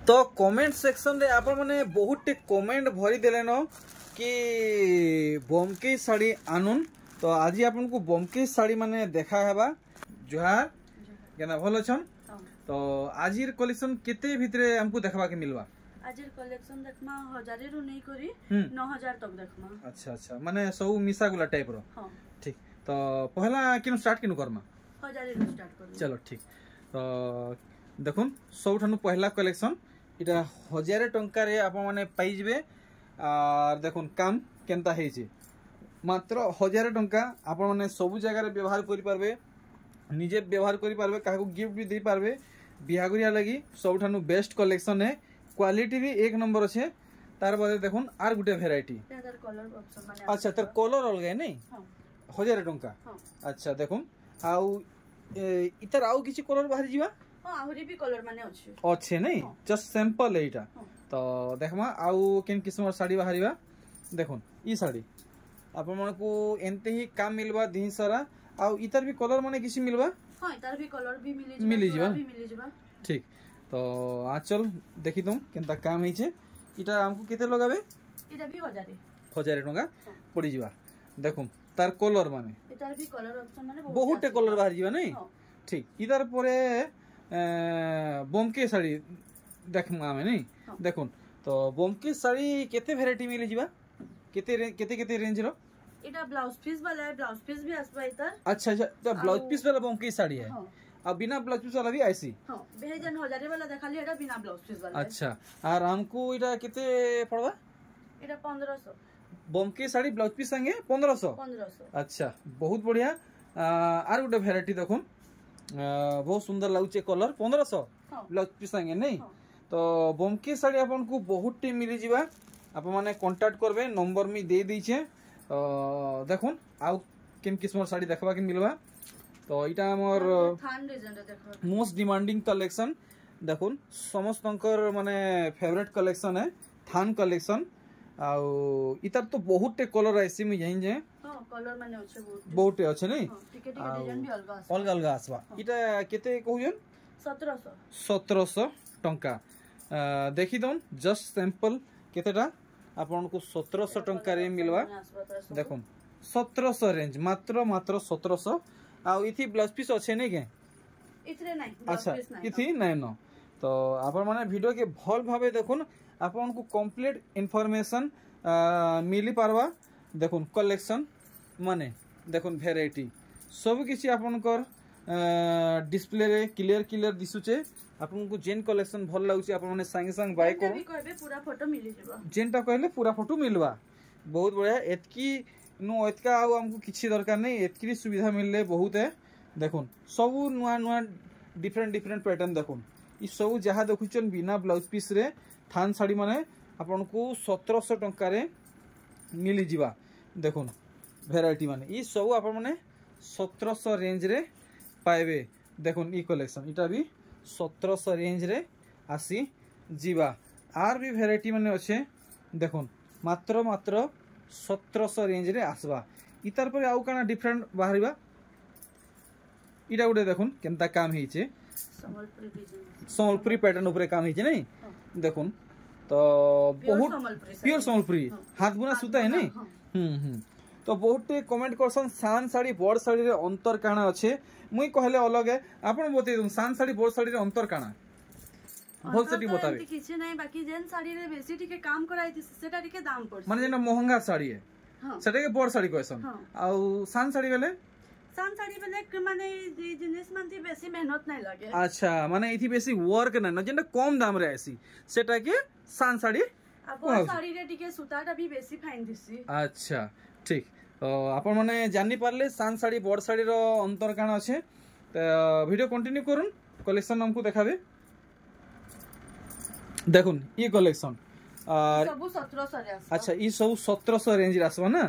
तो comment section रे आप मैंने बहुत कमेंट भरी देलेन कि बोमके साड़ी आनुन। तो आज आपन को बोमके साड़ी माने देखा हेबा। जुहार केना भल अछन। तो आजिर कलेक्शन केते भितरे हमको देखबा के मिलवा। आजिर कलेक्शन देखमा 1000 रु नहीं करी 9000 तक देखमा। अच्छा अच्छा माने सब मिसा गुला टाइप रो। हां ठीक। तो पहला किनु स्टार्ट किनु करमा 1000 रु स्टार्ट कर। चलो ठीक। तो देखुन सबठानु पहला कलेक्शन इटा 1000 टंका रे आप माने पाई जबे। और देखुन काम केनता हेछि मात्र 1000 टंका आप माने सब जगह रे व्यवहार करि पारबे, निजे व्यवहार करि पारबे, काहको गिफ्ट भी दे पारबे। बिहागुरिया लगी सबठानु बेस्ट कलेक्शन है। क्वालिटी भी एक नंबर अच्छे। तार बाद देखुन आर गुटे भेराइटी। अच्छा तर कलर अलग है नहीं 1000 टंका। अच्छा देखुन आउ इतर आउ किछि कलर बाहर जीवा। हां आहुरी भी कलर माने अछि अच्छे नहीं जस्ट सिंपल है इटा। तो देखमा आउ किन किस्म साड़ी बाहरिबा। देखुन ई साड़ी आप मन को एंते ही काम मिलबा दिन सारा। आउ इतर भी कलर माने किछि मिलबा। हां इतर भी कलर भी मिली जिबा ठीक। तो आचल देखी तुम केनता काम हिचे। इटा हमको केते लगाबे। इटा भी 1000 टंका पड़ी जिबा। देखुन तार कलर माने इतर भी कलर ऑप्शन माने बहुत कलर बाहर जिबा नहीं ठीक। इधर परे बोमके साड़ी देखमा हमें नहीं। देखुन तो बोमके साड़ी केते वैरायटी मिली जिबा। केते रेंज रो। इटा ब्लाउज पीस वाला है, ब्लाउज पीस भी आसबा इतर। अच्छा तो ब्लाउज पीस वाला बोमके साड़ी है। अब बिना ब्लाउज पीस वाला भी ऐसी। हां बेहजन 1000 वाला देखाली एटा बिना ब्लाउज पीस वाला। अच्छा और हमको इटा केते पड़वा। इटा 1500 बोमके साड़ी ब्लाउज पीस संगे 1500। अच्छा बहुत बढ़िया। आर गुटे वैरायटी देखुन बहुत सुंदर लागुचे कलर 1500 ब्लाउज पीस संगे नहीं। तो बोमके साड़ी आपन को बहुत टी मिली जिबा। आप माने कांटेक्ट करबे नंबर मी दे दीछे। देखुन आउ किन किस्म साड़ी देखबा के मिलबा। तो इटा हमर मोस्ट डिमांडिंग कलेक्शन। देखुन समस्तंकर माने फेवरेट कलेक्शन है थान कलेक्शन। आउ इतर तो बहुत कलर आसी मी जाइन जे। हां कलर माने अच्छे बहुत अच्छे नहीं टिके डिजाइन भी अलग अलग आसबा। इटा केते कहउजन 1700 टंका। देखि दन जस्ट सैंपल केतेटा आपन को 1700 टंका रे मिलवा। देखुन 1700 रेंज मात्र 1700। आउ इथि ब्लाउज पीस अच्छे नहीं के इथरे नहीं। अच्छा इथि नहीं न। तो आपन माने वीडियो के भल भाबे देखुन आपन को कंप्लीट इंफॉर्मेशन मिली पारवा। देखुन कलेक्शन माने देखुन वैरायटी सब किछि आपन कर डिस्प्ले रे क्लियर दिसुचे। आपन को जेन कलेक्शन भल लागुचे आपन माने संगे संग बाय को कहबे पूरा फोटो मिली जेबा। जेनटा कहले पूरा फोटो मिलवा। बहुत बढ़िया। एतकी नो एतका आउ हमको किछि दरकार नहीं। एतकी सुविधा मिलले बहुत है। देखुन सब नुआ डिफरेंट पैटर्न। देखुन ई सब जहा देखुचन बिना ब्लाउज पीस रे थान साड़ी माने आपन को 1700 टंका रे मिली जिबा। देखुन वैरायटी माने ई सब आपन माने 1700 रेंज रे पाइबे। देखुन ई कलेक्शन इटा भी 1700 रेंज रे आसी जिबा। आर भी वैरायटी माने अच्छे। देखुन मात्र 1700 रेंज रे आसबा। इतार पर आउ काना डिफरेंट बाहरिबा। इटा गुटे देखुन केनता काम हिचे संबलपुरी पैटर्न ऊपर काम हिचे नहीं। देखुन तो बहुत प्योर संबलपुरी हाथ बुना सूता है नहीं। तो बहुत कमेंट करसन सान साड़ी बड़ साड़ी रे अंतर काना अच्छे। मुई कहले अलग है आपन बतै दूं सान साड़ी बड़ साड़ी रे अंतर काना भल से बताबे। किछि नहीं बाकी जेन साड़ी रे बेसी टिके काम कराई थी सेटा टिके दाम पड़ माने जेना महंगा साड़ी है सेटा के बड़ साड़ी कहसन। आउ सान साड़ी बेले माने जिनिस मानती बेसी मेहनत नहीं लगे। अच्छा माने इथि बेसी वर्क नै न जेना कम दाम रे आसी सेटा के सान साड़ी। अब साड़ी रे टिके सूताटा भी बेसी फाइन दिसी। अच्छा ठीक। तो आपण माने जानि पारले सान साड़ी बड़ साड़ी रो अंतर काना अछि। तो वीडियो कंटिन्यू करूं कलेक्शन हमको देखाबे। देखुन ये कलेक्शन और सब 1700 रे आसबा। अच्छा ई सब 1700 रेंज रे आसबा ना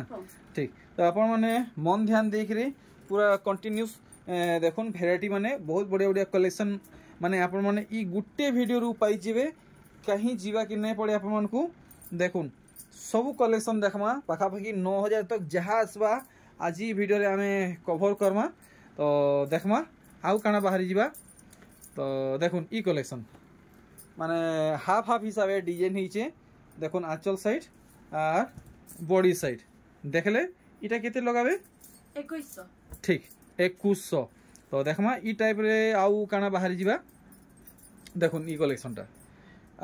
ठीक। तो आपण माने मन ध्यान देखरी पूरा कंटिन्यूस देखुन वैरायटी माने बहुत बढ़िया कलेक्शन माने आपण माने ई गुट्टे वीडियो रु पाई जिवे कहीं जीवा कि नहीं पड़े। आपण को देखुन सब कलेक्शन देखमा पाखापाखि 9000 तक जहाँ आसबा आज वीडियो रे आमे कवर करमा। तो देखमा आउ काना बाहरी जीवा। तो देखुन ई कलेक्शन माने हाफ हाफ हिसाब से डिजाइन होइछे देखुन आंचल साइड और बॉडी साइड देखले इटा केते लगाबे 2100 ठीक 2100 तो देखमा ई टाइप रे आउ काना बाहरी जीवा देखुन ई कलेक्शन टा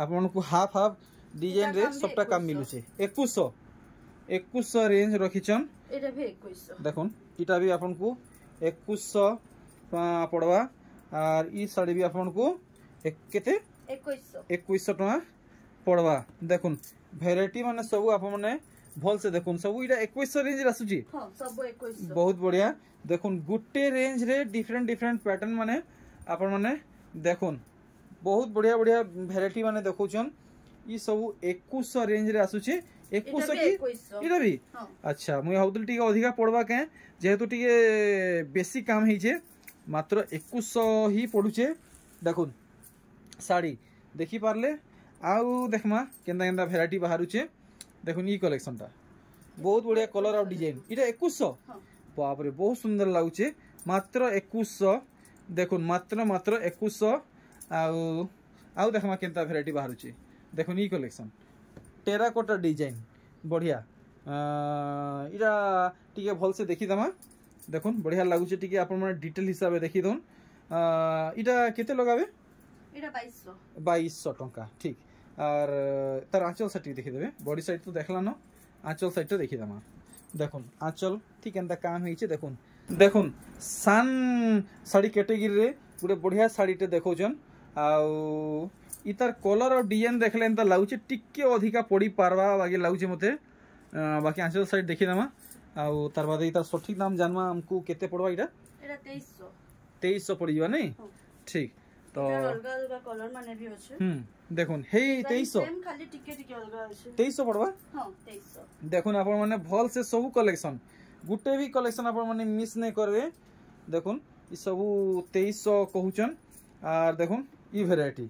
आपन को हाफ हाफ डिजाइन रे सबटा काम मिलुछे 2100 रेंज रखिछन एटा भी 2100 देखुन इटा भी आपन को 2100 पड़वा और ई साड़ी भी आपन को केते 2100 टका पड़वा देखुन वेराइटी माने सब आप माने भल से देखुन सब इटा 2100 रेंज रे आसुची हां सब 2100 बहुत बढ़िया देखुन गुटे रेंज रे डिफरेंट डिफरेंट पैटर्न माने आपन माने देखुन बहुत बढ़िया बढ़िया वेराइटी माने देखौछन ई सब 2100 रेंज रे आसुची 2100 की इटा भी अच्छा मुई हाउदल टिके अधिका पड़वा के जेहेतु टिके बेसी काम हिचे मात्र 2100 ही पडुचे देखुन साड़ी देखि पारले आउ देखमा केंदा केंदा वेराइटी बाहरुचे देखुन ई कलेक्शन टा बहुत बढ़िया कलर और डिजाइन इटा 2100 बाप रे बहुत सुंदर लागुचे मात्र 2100 देखुन मात्र 2100 आउ देखमा केंता वेराइटी बाहरुचे देखुन ई कलेक्शन टेराकोटा डिजाइन बढ़िया इटा टिके भल से देखि दमा देखुन बढ़िया लागुचे टिके आपन माने डिटेल हिसाब से देखि दोन इटा केते लगाबे इटा 2200 टका ठीक और तार आंचल साइड देखि देबे बॉडी साइड तो देखला न आंचल साइड तो देखि दमा देखुन आंचल ठीक एंता काम होइचे देखुन देखुन सान साड़ी कैटेगरी रे गुटे बढ़िया साड़ी टे देखौछन आउ इतार कलर और डिजाइन देखले एंता लाଗୁचे टिके अधिका पड़ी पारवा बाकी लाଗୁचे मते बाकी आंचल साइड देखि दमा आउ तार बाद इतार सठिक दाम जानवा हमको केते पड़वा इटा 2300 पड़ी जवा नहीं ठीक तो अलगा अलगा कलर माने भी होचे देखुन हे 2300 सेम खाली टिके टिके अलगा होचे 2300 पड़वा हां 2300 देखुन आपण माने भल से सब कलेक्शन गुटे भी कलेक्शन आपण माने मिस नहीं करबे देखुन ई सब 2300 कहउचन और देखुन ई वेराइटी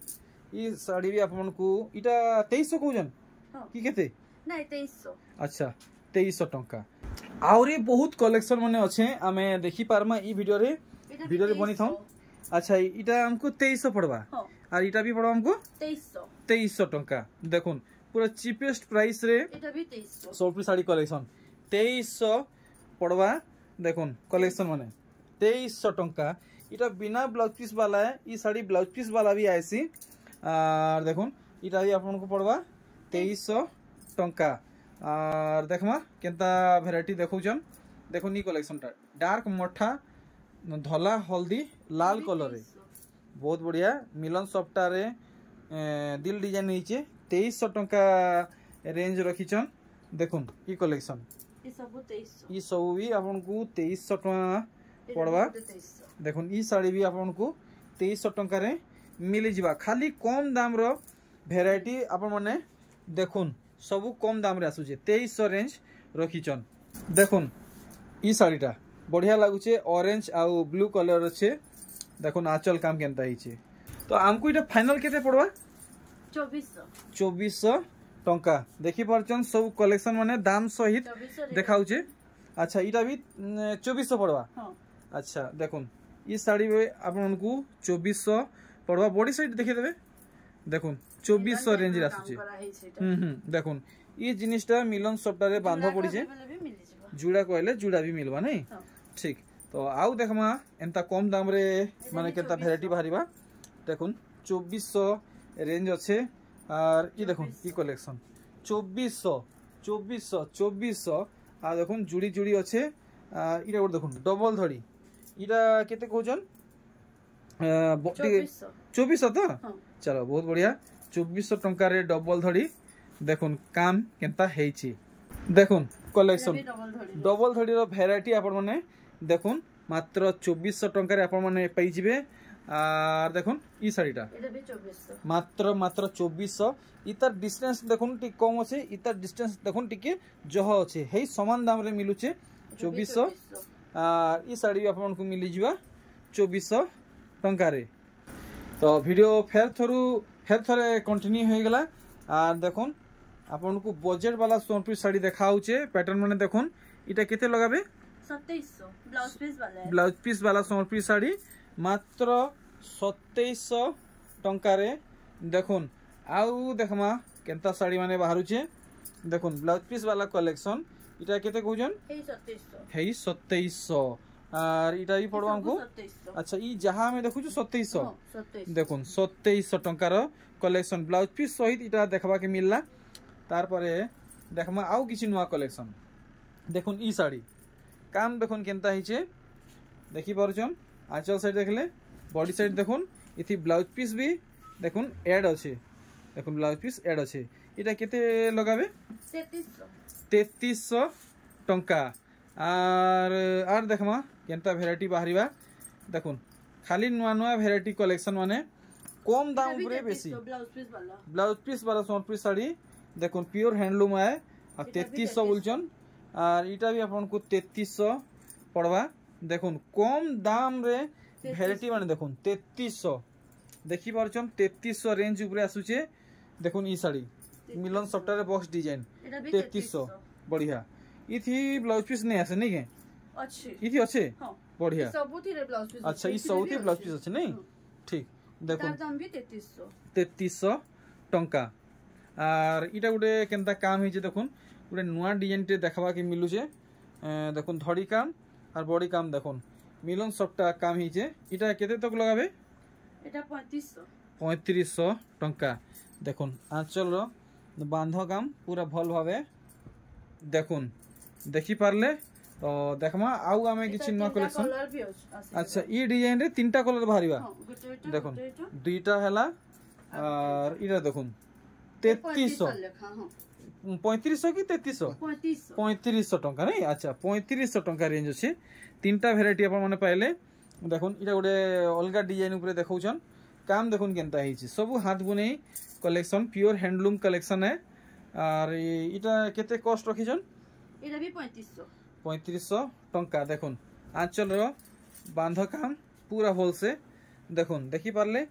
ई साड़ी भी आपण को इटा 2300 कहउचन की केते नहीं 2300 अच्छा 2300 टका आउरी बहुत कलेक्शन माने अच्छे आमे देखि पारमा ई वीडियो रे बनी थाउ अच्छा इटा हमको 2300 पड़वा और इटा भी पड़वा हमको 2300 टका देखुन पूरा चीपेस्ट प्राइस रे इटा भी 2300 सोलपुर साड़ी कलेक्शन 2300 पड़वा देखुन कलेक्शन माने 2300 टका इटा बिना ब्लाउज पीस वाला है ई साड़ी ब्लाउज पीस वाला भी आइसी और देखुन इटा भी आपन को पड़वा 2300 टका और देखमा केंता वेराइटी देखौछन देखुन ई कलेक्शन टा डार्क मठा धला हल्दी लाल कलर रे बहुत बढ़िया मिलन सफ्टा रे दिल डिजाइन नीचे 2300 टका रेंज रखिछन देखुन ई कलेक्शन ई सब भी आपन को 2300 टका पड़वा देखुन ई साड़ी भी आपन को 2300 टका रे मिली जिबा खाली कम दाम रो वेराइटी आपन माने देखुन सब कम दाम रे आसुचे 2300 रेंज रखिछन देखुन ई साड़ीटा बढ़िया लागुचे ऑरेंज आउ ब्लू कलर अच्छे देखुन आंचल काम केनता हिचे तो हमको इटा फाइनल केते पड़वा 2400 टका देखि परचन सब कलेक्शन माने दाम सहित देखाउचे अच्छा इटा भी 2400 पड़वा अच्छा देखुन ई साड़ी आपन को 2400 पड़वा बॉडी साइड देखि देबे देखुन 2400 रेंज रे आसुचे देखुन ई जिनिसटा मिलन सफ्टा रे बांधो पड़ी छे जुड़ा कहले जुड़ा भी मिलवा नहीं ठीक तो आउ देखमा एंता कम दाम रे माने केता वेराइटी बाहरीबा देखुन 2400 रेंज अच्छे और ई देखुन ई कलेक्शन 2400 आ देखुन जुड़ी जुड़ी अच्छे इरा गोट देखुन डबल धड़ी इरा केते कहजन 2400 तो चलो बहुत बढ़िया 2400 टंका रे डबल धड़ी देखुन काम केंता हेची देखुन कलेक्शन डबल धड़ी रो वेराइटी आपण माने देखुन मात्र 2400 टंका रे आपण माने पाई जिवे और देखुन ई साड़ीटा मात्र 2400 इतार डिस्टेंस देखुन टी कम अछि इतार डिस्टेंस देखुन टिके जह अछि हेई समान दाम रे मिलुचे 2400 और ई साड़ी आपण को मिली जिवा 2400 टंका रे तो वीडियो फेर थरे कंटिन्यू हो गला और देखुन आपन को बजट वाला सोनपुर साड़ी देखाउचे पैटर्न माने देखुन इटा केते लगाबे 2700 ब्लाउज पीस वाला सोनपुर साड़ी मात्र 2700 टंका रे देखुन आउ देखमा केनता साड़ी माने बाहरुचे देखुन ब्लाउज पीस वाला कलेक्शन इटा केते कहउजन हे 2700 और इटा भी पड़वा हमको अच्छा ई जहां में देखु 2700 देखुन 2700 टंकार कलेक्शन ब्लाउज पीस सहित इटा देखबा के मिलला तार परे देखमा आउ किछि नुवा कलेक्शन देखुन ई साड़ी काम देखुन केनता हिचे देखि परछन आंचल साइड देखले बॉडी साइड देखुन इथि ब्लाउज पीस भी देखुन ऐड अछि देखुन ब्लाउज पीस ऐड अछि इटा केते लगाबे 3300 टंका आर देखमा केनता वैरायटी बाहरिबा देखुन खाली नुआ नुआ वैरायटी कलेक्शन माने कम दाम ऊपर बेसी ब्लाउज पीस वाला सोनपुरी साड़ी देखुन प्योर हैंडलूम है 3300 बोलचन और इटा भी अपन को 3300 पड़वा देखुन कम दाम रे वैरायटी माने देखुन 3300 देखि परछन 3300 रेंज ऊपर आसुचे देखुन ई साड़ी मिलन सफ्टवेयर बॉक्स डिजाइन 3300 बढ़िया इथि ब्लाउज पीस नहीं आसे नहीं के अच्छे इथि अच्छे हां बढ़िया सबुती रे ब्लाउज पीस अच्छा ई सबुती ब्लाउज पीस अच्छे नहीं ठीक देखुन दाम भी 3300 टंका और इटा गुटे केनता काम हिचे देखुन गुटे नुआ डिजाइन टे देखबा के मिलु छे देखुन धड़ी काम और बॉडी काम देखुन मिलन सबटा काम हिचे इटा केते तक लगाबे एटा 3500 टंका देखुन आंचल रो बांध काम पूरा भल भावे देखुन देखि पारले तो देखमा आउ आमे किछि नुआ कलेक्शन अच्छा ई डिजाइन रे तीनटा कलर बाहरिबा देखुन दुईटा हला और इरा देखुन 3300 3500 कि 3300 3500 टंका नहीं अच्छा 3500 टंका रेंज अछि तीनटा वैरायटी अपन माने पाइले देखुन इटा गोटे अलगा डिजाइन ऊपर देखौछन काम देखुन केनता हिछि सब हाथ बुनै कलेक्शन प्योर हैंडलूम कलेक्शन है और इटा केते कॉस्ट रखिछन इटा भी 3500 टंका देखुन आंचल रो बांध काम पूरा होल से देखुन देखि पारले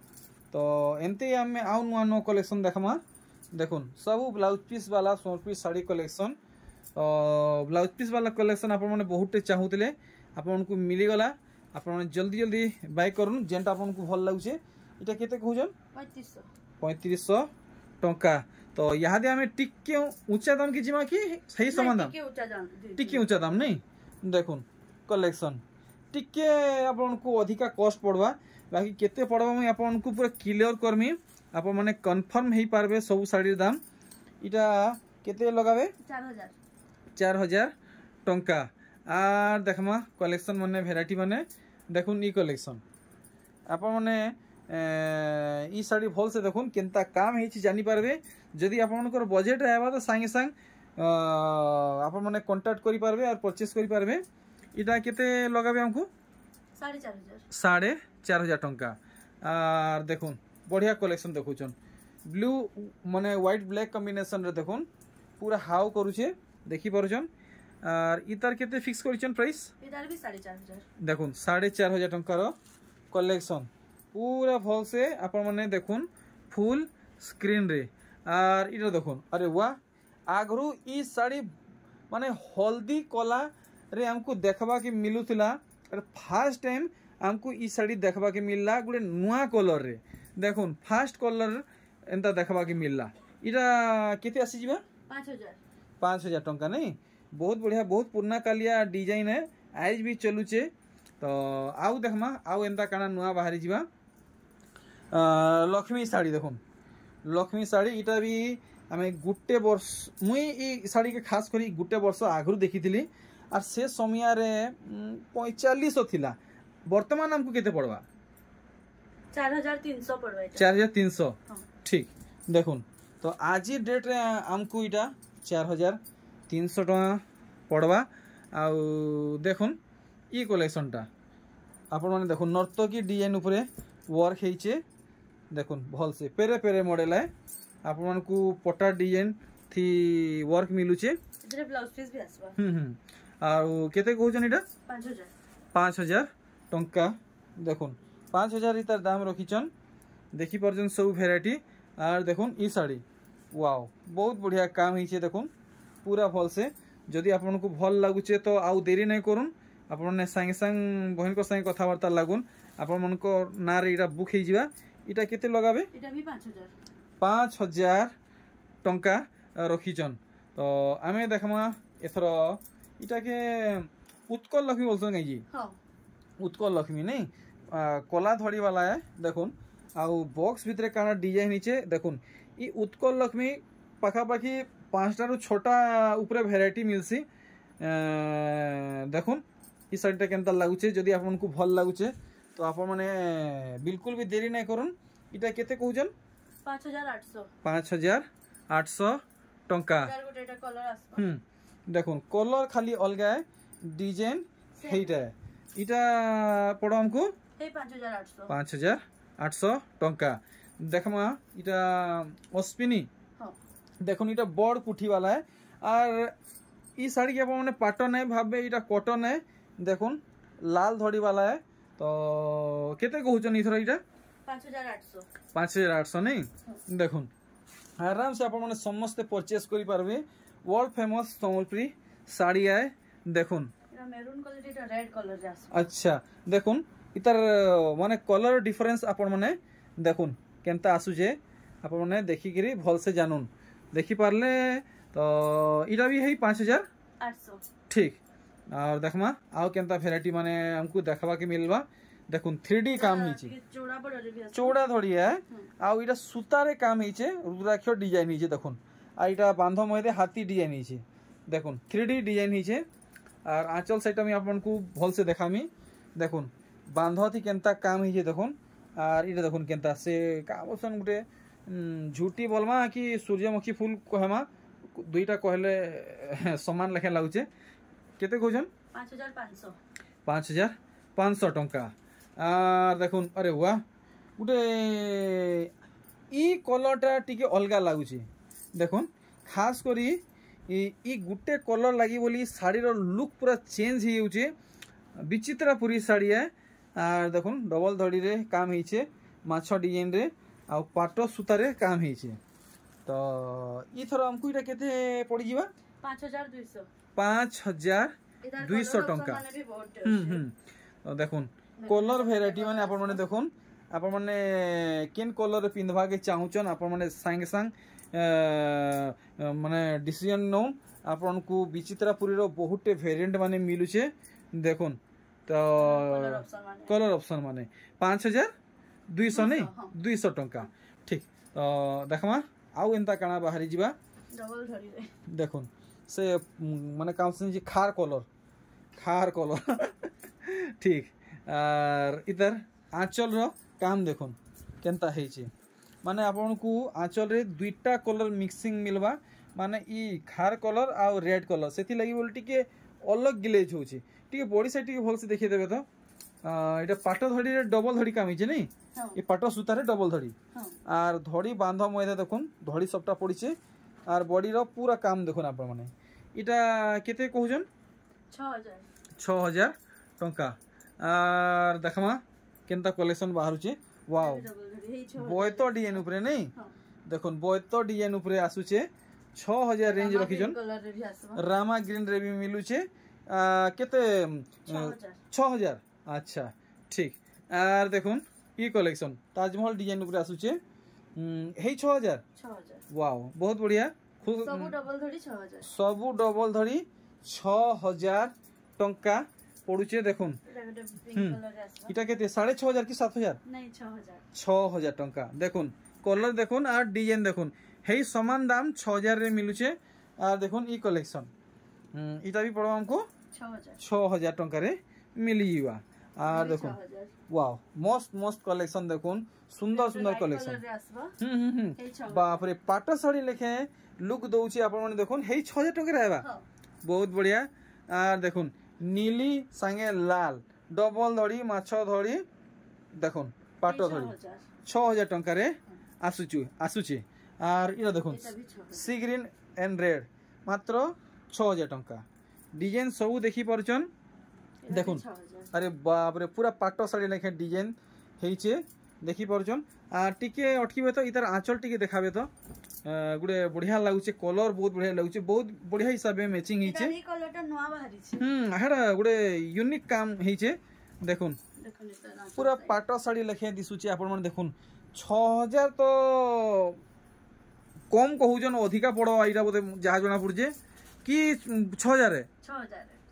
तो एनते हमें आउ नुआ नुआ कलेक्शन देखमा देखुन सब ब्लाउज पीस वाला Sonpuri sari collection blouse piece वाला कलेक्शन आपण माने बहुत चाहूतिले आपण को मिली गला आपण माने जल्दी जल्दी बाय करूँ जेनटा आपण को भल लागुचे इटा केते कहउजन 3500 टंका तो यहाँ आम टिके ऊंचा दाम की जिमा कि सही समान दाम टिके ऊंचा दाम नहीं देखुन कलेक्शन टिके आपन को अधिका कॉस्ट पड़वा बाकी केते पड़वा मैं आपन को पूरा क्लियर करमी आपन माने कंफर्म हेई पारबे सब साड़ी दाम इटा केते लगाबे 4000 टंका आर देखमा कलेक्शन माने वैरायटी माने देखुन ई कलेक्शन आपन माने ई साड़ी भल से देखुन केनता काम हेछि जानि पारबे जदि आपनकर बजेट रहबा तो संगे संग आपन माने कांटेक्ट करि पारबे और परचेस करि पारबे इटा केते लगाबे हमको 4500 टंका और देखुन बढ़िया कलेक्शन देखुछन ब्लू माने व्हाइट ब्लैक कॉम्बिनेशन रे देखुन पूरा हाउ करूछे देखि परछन और इतार केते फिक्स करिछन प्राइस इतार भी 4500 देखुन 4500 टंका रो कलेक्शन पूरा भल से आपण माने देखुन फुल स्क्रीन रे और इटा देखुन अरे वाह आगरू ई साड़ी माने हल्दी कला रे हमको देखबा के मिलुतिला और फर्स्ट टाइम हमको ई साड़ी देखबा के मिलला गुटे नुआ कलर रे देखुन फर्स्ट कलर एंता देखबा के मिलला इटा केते आसी जिबा 5000 टंका नहीं बहुत बढ़िया बहुत पुराना कालिया डिजाइन है आज भी चलुचे तो आउ देखमा आउ एंता काना नुआ बाहरी जिबा लक्ष्मी साड़ी देखुन लक्ष्मी साड़ी इटा भी आमे गुटे वर्ष मुई ई साड़ी के खास करी गुटे वर्ष आगरु देखिथिली और से समय रे 4500 थिला वर्तमान हमको केते पड़वा 4300 पड़वा 4300 ठीक देखुन तो आज डेट रे हमको इटा 4300 टका पड़वा आ देखुन ई कलेक्शन टा आपण माने देखुन नर्तकी डिजाइन ऊपर वर्क हेइचे देखुन भल से पेरे पेरे मॉडल है आपण मन को पटा डिजाइन थी वर्क मिलुचे इधर ब्लाउज पीस भी आसबा आ केते कहउछन इटा 5000 टंका देखुन 5000 इतार दाम रखिछन देखि परजन सब वैरायटी आर देखुन ई साड़ी वाओ बहुत बढ़िया काम हिचे देखुन पूरा भल से जदि आपण को भल लागुचे तो आउ देरी नहीं करूँ आपण संगे संग बहन को संगे कथबार्ता लागुन आपण मन को ना रे इटा बुक हे जिबा इटा केते लगाबे इटा भी 5000 5000 टंका रखीचन। तो आमे देखमा एथर इटा के उत्कल लक्ष्मी बोलसन जी। उत्कल लक्ष्मी नहीं कला धड़ी वाला है देखुन। आउ बॉक्स भितर काना डिजाइन नीचे देखुन ई उत्कल लक्ष्मी पाखापाखि 5टा रु 6टा ऊपर भेराइटी मिलसी। देखुन ई साइडटा केनता लागुचे जदि आपनको भल लागुचे तो आप माने बिल्कुल भी देरी नहीं करन। इटा केते कहउजन 5800 5800 टंका। देखुन कलर खाली अलग है डिजाइन हेइटा इटा पड़ो हमको 5800 टंका। देखमा इटा अश्विनी देखुन इटा बड़ पुठी वाला है और ई साड़ी के आपने पाटन है भाबे इटा कॉटन है। देखुन लाल धड़ी वाला है तो केते कहउचन इथर इटा 5800 नहीं। देखुन आराम से आपने समस्त परचेस करि पारबे। वर्ल्ड फेमस सम्बलपुरी साड़ी है। देखुन मेरून कलर इटा रेड कलर जास। अच्छा देखुन इतर माने कलर डिफरेंस आपण माने देखुन केनता आसुजे आपण माने देखि करी भल से जानून देखि पारले तो इटा भी है 5800 ठीक। और देखमा आउ केनता वेराइटी माने हमको देखबा के मिलबा। देखुन 3D काम हिचे चौड़ा धड़ी है आउ इटा सूतारे काम हिचे रुद्राक्ष डिजाइन हिचे। देखुन आ इटा बांधो मयदे हाथी डिजाइन हिचे। देखुन 3D डिजाइन हिचे और आंचल साइड में आपको भल से देखामी। देखुन बांधो थी केनता काम हिचे। देखुन और इटा देखुन केनता से का बोलसन गुटे झूठी बोलमा कि सूर्यमुखी फूल कहमा दुईटा कहले समान लेखे लागुचे। केते कहउछन 5500 टंका। और देखुन अरे वाह गुटे ई कलरटा टिके अलगा लागुचे। देखुन खास करी ई गुटे कलर लगी बोली साड़ी रो लुक पूरा चेंज ही होउचे। विचित्र पूरी साड़ी है और देखुन डबल धड़ी रे काम हिचे माछ डिजाइन रे आ पाटो सूता रे काम हिचे। तो ई थरो हमकु इटा केते पड़ी जीवा 5200 टंका। तो देखुन कलर वेराइटी माने आपण माने देखुन आपण माने केन कलर पिंधवा के चाहुचन आपण माने संग संग माने डिसीजन नो आपन को विचित्रापुरी रो बहुते वेरिएंट माने मिलुचे। देखुन तो कलर ऑप्शन माने 5200 नहीं 200 टंका ठीक। तो देखमा आउ एंता काना बाहरी जीवा डबल धरी रे। देखुन से माने काउंसन जी खार कलर ठीक। और इधर आंचल रो काम देखुन केनता हेची माने आपन को आंचल रे दुईटा कलर मिक्सिंग मिलवा माने ई खार कलर आ रेड कलर सेति लागि बोल टिके अलग ग्लेज होची टिके बॉडी साइड टिके भल से देखि देबे। तो एटा पाटो धड़ी रे डबल धड़ी काम हिचे नहीं ई पाटो सूता रे डबल धड़ी और धड़ी बांध मयदा देखुन धड़ी सबटा पड़ीचे और बॉडी रो पूरा काम देखुन आपन माने इटा केते कहउजन 6000 टंका। और देखमा केनता कलेक्शन बाहरुचे वाओ बोयतो डिजाइन ऊपर नहीं देखुन बोयतो डिजाइन ऊपर आसुचे 6000 रेंज रखिजन। रामा ग्रीन रे भी मिलुचे केते 6000 अच्छा ठीक। और देखुन ई कलेक्शन ताजमहल डिजाइन ऊपर आसुचे हे 6000 वाओ बहुत बढ़िया सबु डबल धड़ी 6000 टंका पड़ुचे। देखुन इटा केते 6500 कि 7000 नहीं 6000 टंका। देखुन कलर देखुन और डिजाइन देखुन हे समान दाम 6000 रे मिलुचे। और देखुन ई कलेक्शन इटा भी पड़ो हमको 6000 टंका रे मिली जीवा। और देखुन वाओ मस्त मस्त कलेक्शन देखुन सुंदर सुंदर कलेक्शन बाप रे पाटा साड़ी लेखे लुक दउची आपण माने देखुन हे 6000 टंका रहबा बहुत बढ़िया। और देखुन नीली संगे लाल डबल धड़ी माछ धड़ी देखुन पाटो धड़ी 6000 टंका रे आसुची। और इरा देखुन सी ग्रीन एंड रेड मात्र 6000 टंका डिजाइन सब देखि परचन। देखुन अरे बाप रे पूरा पाटो साड़ी लेखे डिजाइन हेइचे देखि परचन। आ टिके अटकीबे तो इतार आंचल टिके देखाबे तो गुडे बढ़िया लागुचे कलर बहुत बढ़िया लागुचे बहुत बढ़िया हिसाब में मैचिंग हिचे। ई कलरटा नवा बाहरी छै हेडा गुडे यूनिक काम हिचे। देखुन पूरा पाटो साड़ी लेखे दिसुचे आपण मन देखुन 6000 तो कम कहून अधिका पड़वा यहाँ बोधे जहाँ जना पड़े कि 6000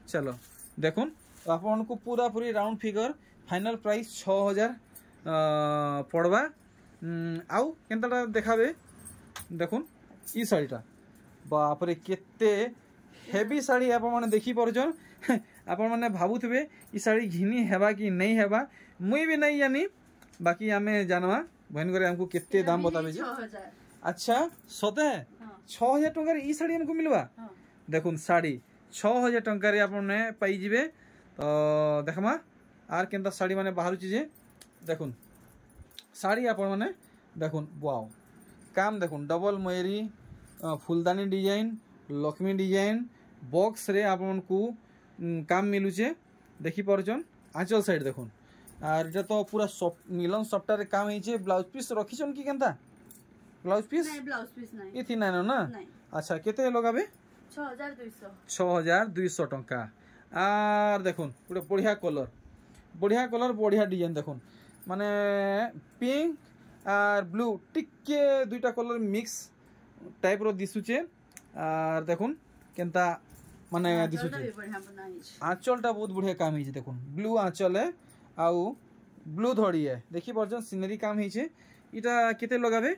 चलो देखुन आपन को पूरा पूरी राउंड फिगर फाइनल प्राइस 6000 पड़वा आउ केनता देखाबे देखुन ई शाड़ीटा बापरे केते हेवी शाड़ी आप मैंने देखी पार्छन आपण मैंने भावुवे ई शाड़ी घिनी हेबा कि नहीं हेबा मुई भी नहीं जानी बाकी आमे जानवा बहन करे हमको केते दाम बताबे जे अच्छा सते 6000 टंका रे ई शाड़ी हमको मिलवा देखुन शाड़ी 6000 टंका रे आपने पाई जिवे तो देखमा आर केनता शाड़ी माने बाहर चीजे देखुन शाड़ी आपण माने देखुन वाओ काम देखुन डबल मयरी फुलदानी डिजाइन लक्ष्मी डिजाइन बॉक्स रे आपन को काम मिलुचे देखि परछन आंचल साइड देखुन आर एटा तो पूरा मिलन सॉफ्टवेयर काम हिचे ब्लाउज पीस रखिछन कि केनता ब्लाउज पीस नहीं इथि ना ना अच्छा केते लगाबे 6200 टंका आर देखुन गोटे बढ़िया कलर बढ़िया डिजाइन देखुन माने पिंक आर ब्लू टिके दुईटा कलर मिक्स टाइप रो दिसुचे आर देखुन केनता माने दिसुचे आंचलटा बहुत बढ़िया काम हिचे देखुन ब्लू आंचल है आउ ब्लू धड़ी है देखि परछन सीनरी काम हिचे इटा केते लगाबे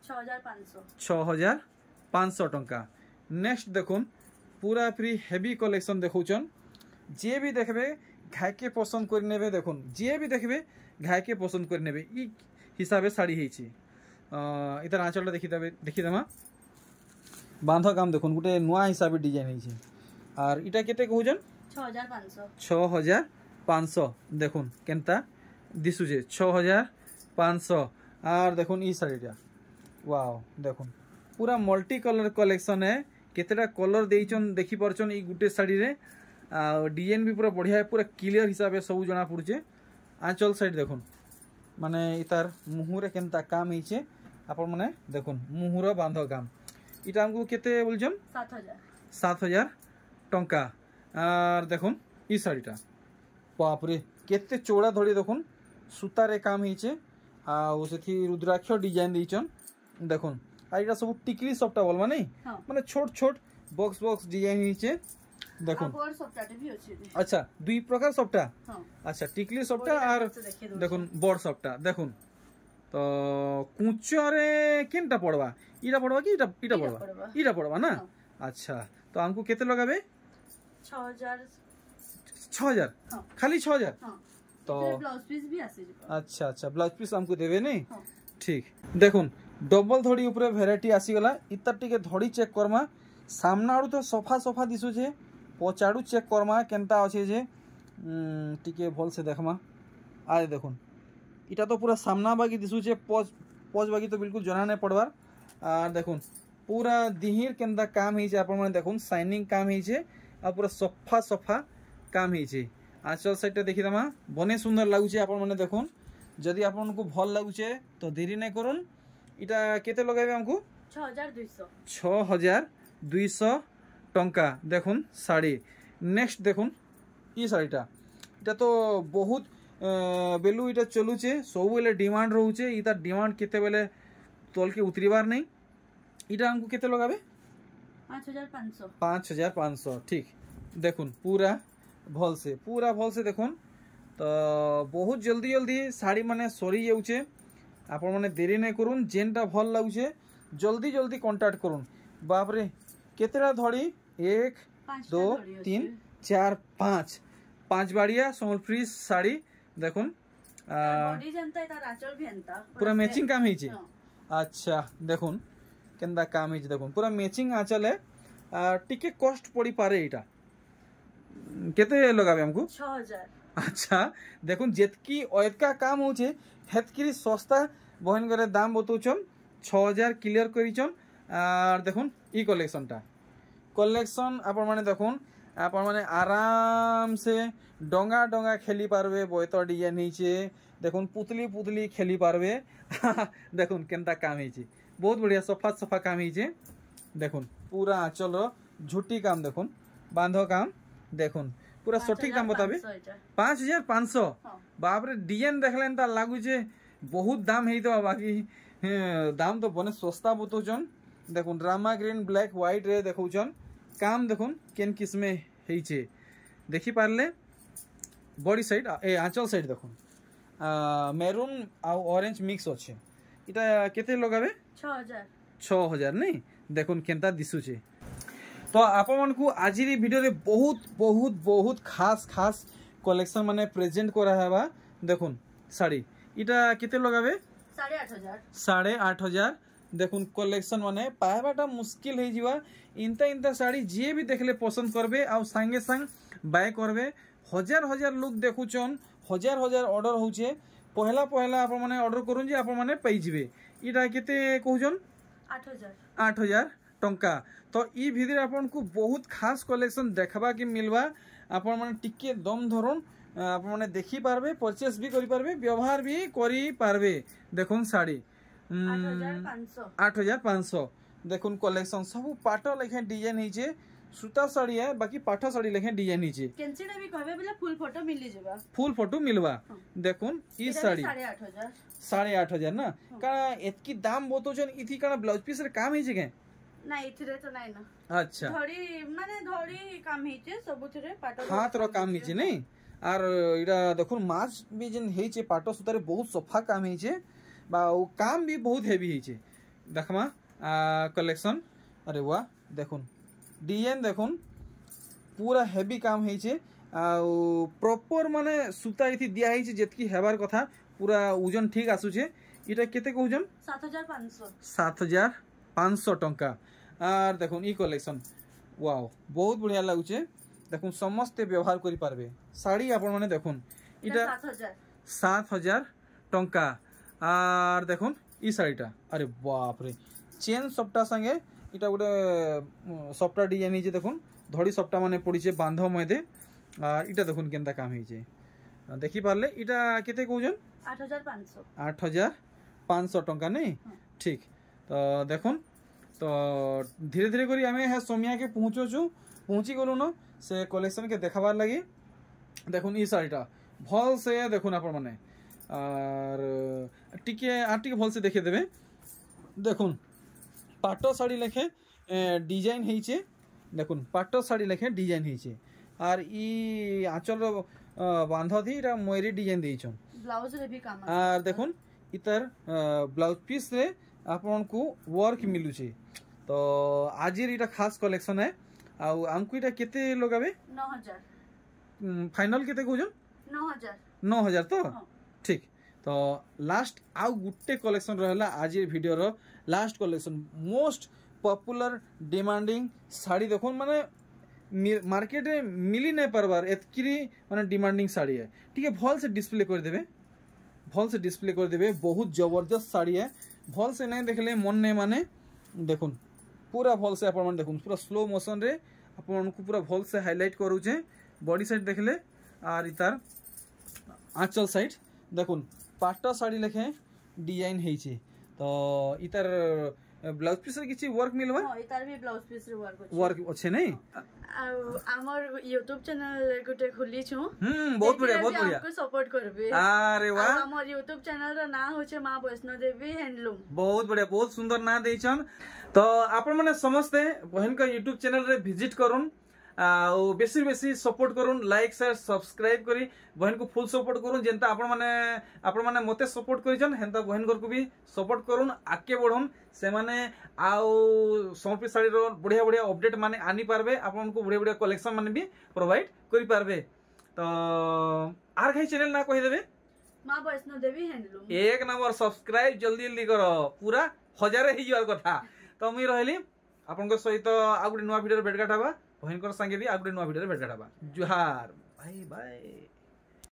6500 टंका नेक्स्ट देखुन पूरा फ्री हेवी कलेक्शन देखौचन जे भी देखबे घाय के पसंद कर नेबे देखुन जे भी देखबे घाय के पसंद कर नेबे ई हिसाबे साड़ी हिची इधर आंचलटा देखि देमा बांध काम देखुन गुटे नुआ हिसाबे डिजाइन हिची आर इटा केते कहउजन 6500 देखुन केनता दिसुजे 6500 आर देखुन ई साड़ीटा वाओ देखुन पूरा मल्टी कलर कलेक्शन है केतेटा कलर देइचन देखि परचन ई गुटे साड़ी रे आ डिजाइन भी पूरा बढ़िया है पूरा क्लियर हिसाब से सब जना पड़ुचे आंचल साइड देखुन माने इतार मुहुरे केनता काम हिचे आपण माने देखुन मुहुर बांध काम इटा हमको केते बोलजन 7000 टंका आर देखुन ई साड़ीटा बाप रे केते चौड़ा धड़ी देखुन सूतारे काम हिचे आ सेथि रुद्राक्ष डिजाइन देइचन देखुन आ इटा सब टिकली सफ्टा बोलबा नहीं माने छोट छोट बॉक्स डिजाइन हिचे देखुन अच्छा दुई प्रकार सफ्टा अच्छा टिकली सफ्टा आर देखुन बड़ सफ्टा देखुन तो कुचरे केनटा पड़वा इटा पड़वा कि इटा पड़वा ना अच्छा तो हमको केते लगाबे 6000 खाली 6000 तो ब्लाउज पीस भी आसे अच्छा ब्लाउज पीस हमको देबे नहीं ठीक देखुन डबल धड़ी ऊपर वेराइटी आसी गला इता टिके धड़ी चेक करमा सामना आडू तो सफा दिसु जे पछाडू चेक करमा केनता अछि जे टिके भल से देखमा आ देखुन इटा तो पूरा सामना बागी दिसु जे पज बागी तो बिल्कुल जना नहीं पड़वार आ देखुन पूरा दिहिर केनता काम हिचे आपण माने देखुन शाइनिंग काम हिचे आ पूरा सफा काम हिचे आंचल साइड देखि दमा बने सुंदर लागुचे आपण माने देखुन जदि आपण को भल लागुचे तो देरी नहीं करुन इटा केते लगाबे हमको 6200 टंका देखुन साड़ी नेक्स्ट देखुन ई साड़ीटा इटा तो बहुत बेलू इटा चलुचे सब बेले डिमांड रहउचे इता डिमांड केते बेले तोल के उतरीबार नहीं इटा हमको केते लगाबे 5500 ठीक देखुन पूरा भल से देखुन तो बहुत जल्दी साड़ी माने सरी जाउचे आपण माने देरी नहीं करुन जेनटा भल लागुचे जल्दी कांटेक्ट करुन बाप रे केतेटा धड़ी 1 2 3 4 5 बाड़िया सम्बलपुरी साड़ी देखुन पूरा मैचिंग काम हिचे अच्छा देखुन केंदा काम हिचे देखुन पूरा मैचिंग आंचल है टिके कॉस्ट पड़ी पारे इटा केते लगाबे हमको 6000 अच्छा देखुन जेतकी ओयतका काम होचे हेतकी सस्ता बहन करे दाम बतौचन 6000 क्लियर करिचन आर देखुन ई कलेक्शन आपण माने देखुन आपण माने आराम से डोंगा खेली पारबे बोयत डिजाइन हिचे देखुन पुतली खेली पारबे देखुन केनता काम हिचे बहुत बढ़िया सफा काम हिचे देखुन पूरा आंचल रो झुटी काम देखुन बांधो काम देखुन पूरा सठिक दाम बताबे 5500 बाप रे डिजाइन देखलेन ता लागु जे बहुत दाम हेई तो बाकी दाम तो बने सस्ता बतौचन देखुन रामा ग्रीन ब्लैक व्हाइट रे देखौछन काम देखुन केन किस्मे हेइछे देखि पारले बॉडी साइड ए आंचल साइड देखुन मेरून आ ऑरेंज मिक्स अच्छे इटा केते लगाबे 6000 नहीं देखुन केनता दिसुचे तो आपण मन को आजिरी वीडियो रे बहुत बहुत बहुत खास खास कलेक्शन माने प्रेजेंट करा हेबा देखुन साड़ी इटा केते लगाबे 8500 देखुन कलेक्शन माने पाएबाटा मुश्किल हे जीवा इंता इंता साड़ी जे भी देखले पसंद करबे आ संगे संग बाय करबे हजार हजार लोग देखुचन हजार हजार ऑर्डर होचे पहला पहला आपण माने ऑर्डर करूं जे आपण माने पई जिवे इटा केते कहउजन 8000 टंका तो ई भिदिर आपण को बहुत खास कलेक्शन देखबा के मिलवा आपण माने टिके दम धरुन आपण माने देखि पारबे परचेस भी करि पारबे व्यवहार भी करि पारबे देखुन साड़ी 8500 देखुन कलेक्शन सब पाट लेखे डिजाइन हिचे सूता साड़ी है बाकी पाठ साड़ी लेखे डिजाइन हिचे केनसीडा भी कहबे बोले फुल फोटो मिली जेबा फुल फोटो मिलवा देखुन ई साड़ी 8500 ना का एतकी दाम बोतोजन इथि का ब्लाउज पीस रे काम हिचे के ना इथरे तो नाही ना अच्छा धड़ी माने धड़ी काम हिचे सबुथरे पाट हाथ रो काम हिचे नहीं आर इडा देखुन माछ भी जन हेचे पाट सूता रे बहुत सफा काम हिचे बा काम भी बहुत हेवी हिचे देखमा कलेक्शन अरे वाह देखुन डिजाइन देखुन पूरा हेवी काम हेचे प्रॉपर माने सूता इथि दिया हेचे जेतकी हेबार कथा पूरा ओजन ठीक आसुचे इटा केते कहउजन 7500 टंका आर देखुन ई कलेक्शन वाओ बहुत बढ़िया लागुचे देखुन समस्त व्यवहार करि पारबे साड़ी आपण माने देखुन इटा 7000 टंका आर देखुन ई साड़ीटा अरे बाप रे चेन सप्टा संगे इटा गोटे सप्टा डिजाइन हिचे देखुन धड़ी सप्टा माने पड़ीचे बांध मयदे आर इटा देखुन केनता काम हिचे देखि पारले इटा केते कहउजन 8500 टंका नहीं ठीक तो देखुन तो धीरे धीरे करी आमे है सोमिया के पहुंची गलु न से कलेक्शन के देखाबार लगी देखुन ई साड़ीटा भल से देखुन आपण माने आर टिके भल से देखे देबे देखुन पाटो साड़ी लेखे डिजाइन हेइचे देखुन पाटो साड़ी लेखे डिजाइन हेइचे आर ई आंचल बांध थी इरा मयरी डिजाइन देइछन ब्लाउज रे भी काम आर देखुन इतर ब्लाउज पीस रे आपन को वर्क मिलुचे तो आजिर इटा खास कलेक्शन है आ हमको इटा केते लगाबे 9000 फाइनल केते कहउजन 9000 तो ठीक तो लास्ट आउ गुट्टे कलेक्शन रहला आज वीडियो रो last collection most popular demanding sari देखुन माने मार्केट में मिली नहीं पारबार एतकी माने डिमांडिंग साड़ी है ठीक है भल से डिस्प्ले कर देबे बहुत जबरदस्त साड़ी है भल से नहीं देखले मन नहीं माने देखुन पूरा भल से अपन देखुन पूरा स्लो मोशन रे अपन को पूरा भल से हाईलाइट करूचे बॉडी साइड देखले आर इतार आंचल साइड देखुन पाटा साड़ी लेखे डिजाइन हेइचे तो इतार ब्लाउज पीस रे किछि वर्क मिलबा हां इतार भी ब्लाउज पीस रे वर्क अच्छे नहीं आमर YouTube चैनल गुटे खुली छु बहुत बढ़िया आपको सपोर्ट करबे अरे वाह आमर YouTube चैनल रा नाम होचे मां वैष्णो देवी हैंडलूम बहुत बढ़िया बहुत सुंदर ना देछन तो आपण माने समझते बहन का YouTube चैनल रे विजिट करूं बेसी बेसी सपोर्ट करूं लाइक शेयर सब्सक्राइब करी बहन को फुल सपोर्ट करूं जेंता आपण माने मते सपोर्ट करिजन हेंता बहन घर को भी सपोर्ट करूं आके बढ़न से माने आउ समर्पी साड़ी रो बढ़िया बढ़िया अपडेट माने आनी पारबे आपण को बढ़िया बढ़िया कलेक्शन माने भी प्रोवाइड करि पारबे तो आर कहीं चैनल ना कहि देबे मां वैष्णो देवी हैंडलूम एक नंबर सब्सक्राइब जल्दी जल्दी करो पूरा 1000 ही जार कथा तो मुई रहली आपण को सहित आ गुडी नवा वीडियो रे भेट गाटाबा बहन को संगे भी आ गुडी नवा वीडियो रे भेट गाटाबा जुहार बाय बाय।